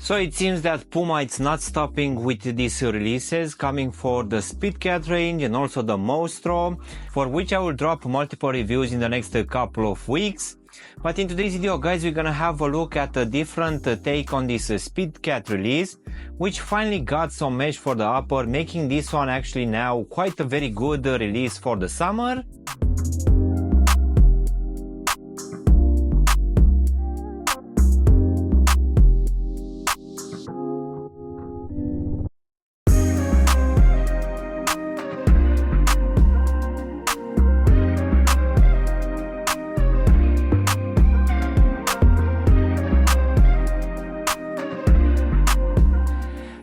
So it seems that Puma is not stopping with these releases coming for the Speedcat range and also the Monstro, for which I will drop multiple reviews in the next couple of weeks. But in today's video, guys, we're gonna have a look at a different take on this Speedcat release, which finally got some mesh for the upper, making this one actually now quite a very good release for the summer.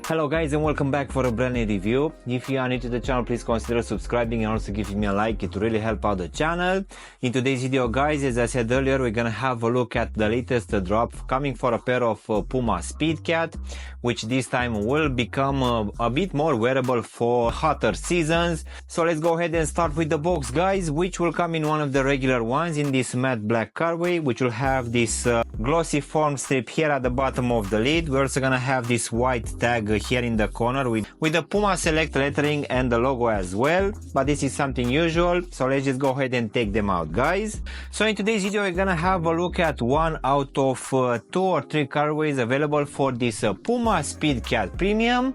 Hello guys, and welcome back for a brand new review. If you are new to the channel, please consider subscribing and also giving me a like. It will really help out the channel. In today's video, guys, as I said earlier, we're gonna have a look at the latest drop coming for a pair of Puma Speedcat, which this time will become a bit more wearable for hotter seasons. So let's go ahead and start with the box, guys, which will come in one of the regular ones in this matte black colorway, which will have this glossy foam strip here at the bottom of the lid. We're also gonna have this white tag here in the corner with the Puma Select lettering and the logo as well, but this is something usual, so let's just go ahead and take them out, guys. So in today's video, we're gonna have a look at one out of 2 or 3 colorways available for this Puma Speedcat Premium.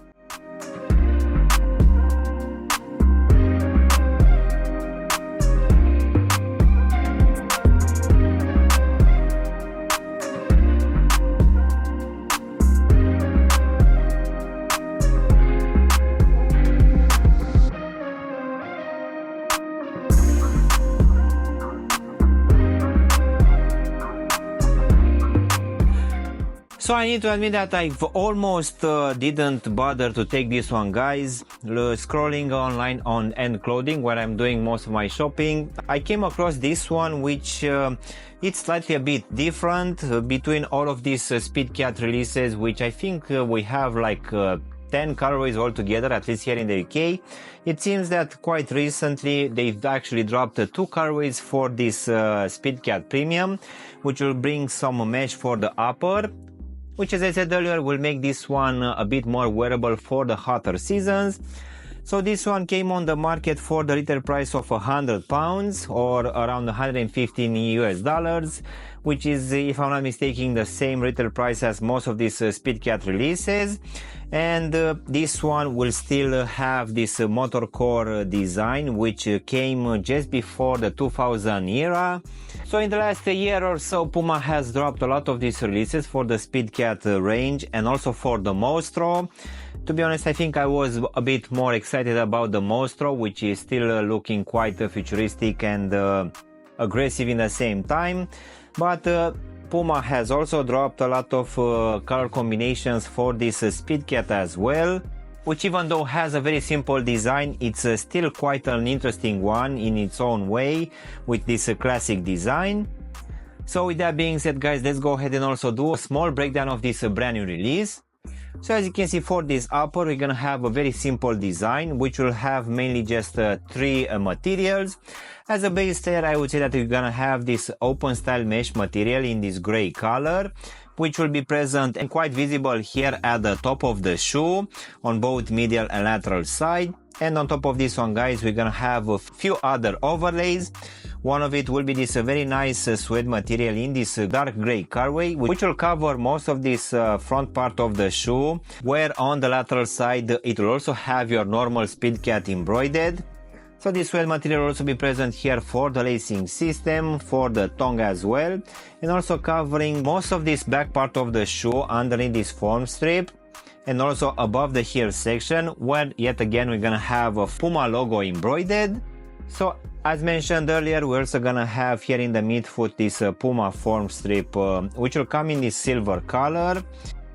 So I need to admit that I've almost didn't bother to take this one, guys. Scrolling online on End Clothing, where I'm doing most of my shopping, I came across this one, which it's slightly a bit different between all of these Speedcat releases, which I think we have like 10 colorways altogether, at least here in the UK. It seems that quite recently they've actually dropped 2 colorways for this Speedcat Premium, which will bring some mesh for the upper, which, as I said earlier, will make this one a bit more wearable for the hotter seasons. So this one came on the market for the retail price of £100 or around 115 US dollars, which is, if I'm not mistaken, the same retail price as most of these Speedcat releases. And this one will still have this motor core design, which came just before the 2000 era. So in the last year or so, Puma has dropped a lot of these releases for the Speedcat range and also for the Monstro. To be honest, I think I was a bit more excited about the Monstro, which is still looking quite futuristic and aggressive in the same time. But Puma has also dropped a lot of color combinations for this Speedcat as well, which, even though has a very simple design, it's still quite an interesting one in its own way with this classic design. So with that being said, guys, let's go ahead and also do a small breakdown of this brand new release. So as you can see, for this upper, we're gonna have a very simple design, which will have mainly just 3 materials. As a base layer, I would say that we're gonna have this open style mesh material in this gray color, which will be present and quite visible here at the top of the shoe on both medial and lateral side. And on top of this one, guys, we're gonna have a few other overlays. One of it will be this very nice suede material in this dark gray colorway, which will cover most of this front part of the shoe, where on the lateral side it will also have your normal Speedcat embroidered. So this suede material will also be present here for the lacing system, for the tongue as well, and also covering most of this back part of the shoe underneath this foam strip, and also above the heel section, where yet again we're gonna have a Puma logo embroidered. So as mentioned earlier, we're also gonna have here in the midfoot this Puma foam strip, which will come in this silver color.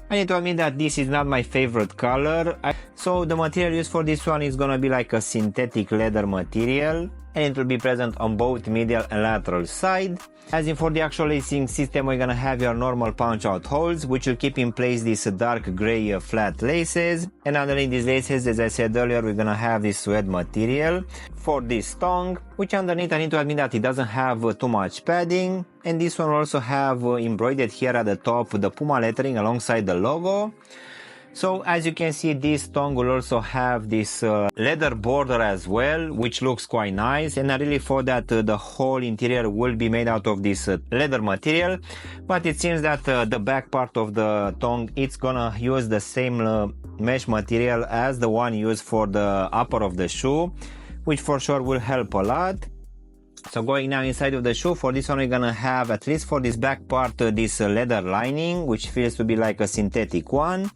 I need to admit that this is not my favorite color. So the material used for this one is gonna be like a synthetic leather material, and it will be present on both medial and lateral side. As in for the actual lacing system, we're gonna have your normal punch out holes, which will keep in place these dark gray flat laces, and underneath these laces, as I said earlier, we're gonna have this suede material for this tongue, which underneath I need to admit that it doesn't have too much padding, and this one will also have embroidered here at the top the Puma lettering alongside the logo. So as you can see, this tongue will also have this leather border as well, which looks quite nice, and I really thought that the whole interior will be made out of this leather material, but it seems that the back part of the tongue, it's gonna use the same mesh material as the one used for the upper of the shoe, which for sure will help a lot. So going now inside of the shoe, for this one we're gonna have, at least for this back part, this leather lining, which feels to be like a synthetic one.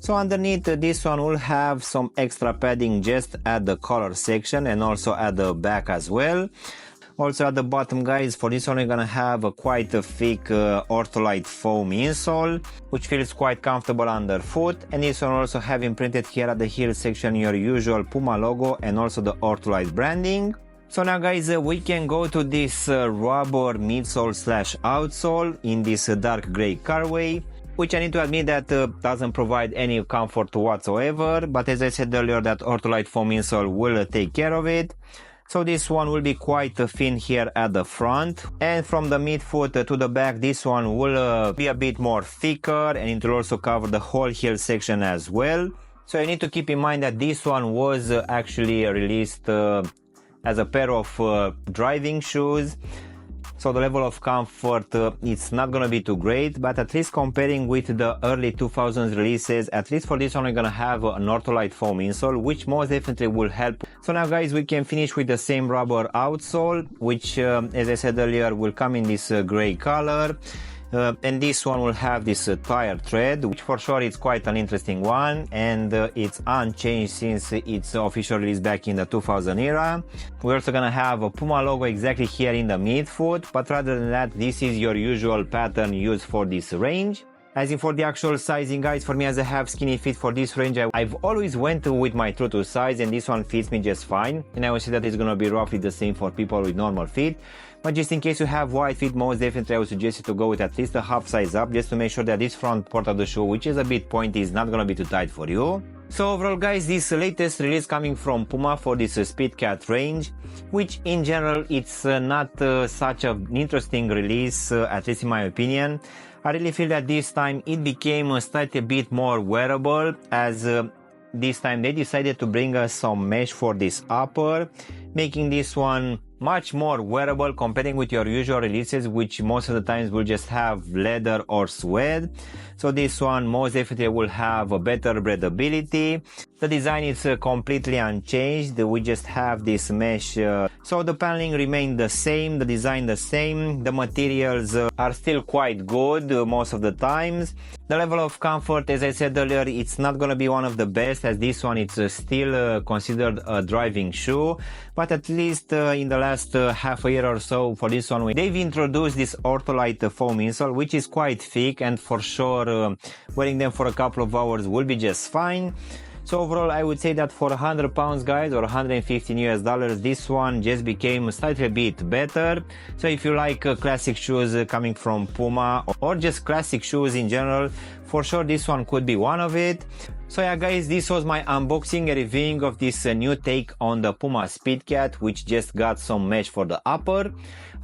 So underneath this one will have some extra padding just at the collar section and also at the back as well. Also at the bottom, guys, for this one we're gonna have a quite a thick ortholite foam insole, which feels quite comfortable underfoot, and this one also have imprinted here at the heel section your usual Puma logo and also the ortholite branding. So now guys, we can go to this rubber midsole slash outsole in this dark gray colorway, which I need to admit that doesn't provide any comfort whatsoever, but as I said earlier, that ortholite foam insole will take care of it. So this one will be quite thin here at the front, and from the midfoot to the back, this one will be a bit more thicker, and it will also cover the whole heel section as well. So you need to keep in mind that this one was actually released as a pair of driving shoes. So the level of comfort, it's not gonna be too great, but at least comparing with the early 2000s releases, at least for this one we're gonna have an ortholite foam insole, which most definitely will help. So now guys, we can finish with the same rubber outsole, which as I said earlier will come in this gray color. And this one will have this tire tread, which for sure is quite an interesting one, and it's unchanged since its official release back in the 2000 era. We're also gonna have a Puma logo exactly here in the midfoot, but rather than that, this is your usual pattern used for this range. As in for the actual sizing, guys, for me as I have skinny feet, for this range I've always went with my true to size, and this one fits me just fine, and I will say that it's gonna be roughly the same for people with normal feet. But just in case you have wide feet, most definitely I would suggest you to go with at least a half size up, just to make sure that this front part of the shoe, which is a bit pointy, is not gonna be too tight for you. So overall guys, this latest release coming from Puma for this Speedcat range, which in general it's not such an interesting release, at least in my opinion. I really feel that this time it became a slightly bit more wearable, as this time they decided to bring us some mesh for this upper, making this one much more wearable comparing with your usual releases, which most of the times will just have leather or suede. So this one most definitely will have a better breathability. The design is completely unchanged. We just have this mesh. So the paneling remained the same, the design the same, the materials are still quite good most of the times. The level of comfort, as I said earlier, it's not gonna be one of the best, as this one it's still considered a driving shoe, but at least in the last half a year or so for this one they've introduced this ortholite foam insole, which is quite thick, and for sure wearing them for a couple of hours will be just fine. So overall I would say that for 100 pounds guys, or 115 US dollars, this one just became slightly a bit better. So if you like classic shoes coming from Puma, or just classic shoes in general, for sure this one could be one of it. So yeah guys, this was my unboxing and reviewing of this new take on the Puma Speedcat, which just got some mesh for the upper.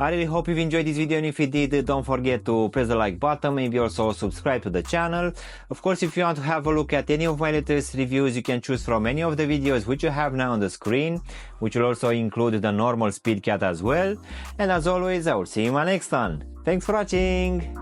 I really hope you've enjoyed this video, and if you did, don't forget to press the like button, maybe also subscribe to the channel. Of course, if you want to have a look at any of my latest reviews, you can choose from any of the videos which you have now on the screen, which will also include the normal Speedcat as well. And as always, I will see you in my next one. Thanks for watching!